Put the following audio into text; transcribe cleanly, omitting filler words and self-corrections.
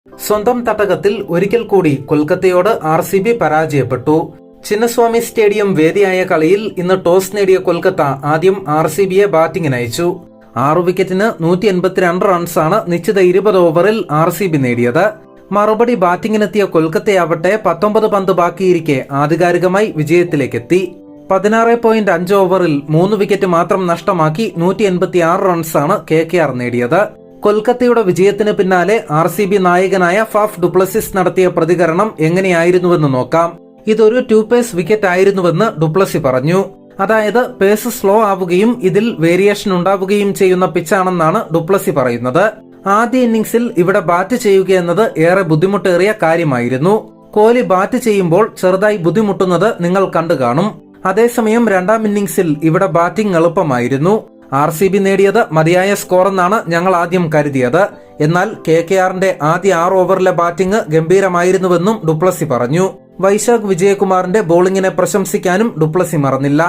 സ്വന്തം തട്ടകത്തിൽ ഒരിക്കൽ കൂടി കൊൽക്കത്തയോട് RCB പരാജയപ്പെട്ടു. ചിന്നസ്വാമി സ്റ്റേഡിയം വേദിയായ കളിയിൽ ഇന്ന് ടോസ് നേടിയ കൊൽക്കത്ത ആദ്യം RCBയെ ബാറ്റിംഗിനയച്ചു. 6 വിക്കറ്റിന് 182 റൺസാണ് നിശ്ചിത 20 ഓവറിൽ RCB നേടിയത്. മറുപടി ബാറ്റിംഗിനെത്തിയ കൊൽക്കത്തയാവട്ടെ 19 പന്ത് ബാക്കിയിരിക്കെ ആധികാരികമായി വിജയത്തിലേക്കെത്തി. 16.5 ഓവറിൽ 3 വിക്കറ്റ് മാത്രം നഷ്ടമാക്കി 186 റൺസാണ് KKR നേടിയത്. കൊൽക്കത്തയുടെ വിജയത്തിന് പിന്നാലെ RCB നായകനായ ഫാഫ് ഡുപ്ലസിസ് നടത്തിയ പ്രതികരണം എങ്ങനെയായിരുന്നുവെന്ന് നോക്കാം. ഇതൊരു 2 പേസ് വിക്കറ്റ് ആയിരുന്നുവെന്ന് ഡുപ്ലസി പറഞ്ഞു. അതായത് പേസ് സ്ലോ ആവുകയും ഇതിൽ വേരിയേഷൻ ഉണ്ടാവുകയും ചെയ്യുന്ന പിച്ചാണെന്നാണ് ഡുപ്ലസി പറയുന്നത്. ആദ്യ ഇന്നിംഗ്സിൽ ഇവിടെ ബാറ്റ് ചെയ്യുകയെന്നത് ഏറെ ബുദ്ധിമുട്ടേറിയ കാര്യമായിരുന്നു. കോഹ്ലി ബാറ്റ് ചെയ്യുമ്പോൾ ചെറുതായി ബുദ്ധിമുട്ടുന്നത് നിങ്ങൾ കണ്ടു കാണും. അതേസമയം രണ്ടാം ഇന്നിംഗ്സിൽ ഇവിടെ ബാറ്റിംഗ് എളുപ്പമായിരുന്നു. RCB നേടിയത് മതിയായ സ്കോറെന്നാണ് ഞങ്ങൾ ആദ്യം കരുതിയത്. എന്നാൽ KKRന്റെ ആദ്യ 6 ഓവറിലെ ബാറ്റിംഗ് ഗംഭീരമായിരുന്നുവെന്നും ഡുപ്ലസി പറഞ്ഞു. വൈശാഖ് വിജയകുമാറിന്റെ ബോളിംഗിനെ പ്രശംസിക്കാനും ഡുപ്ലസി മറന്നില്ല.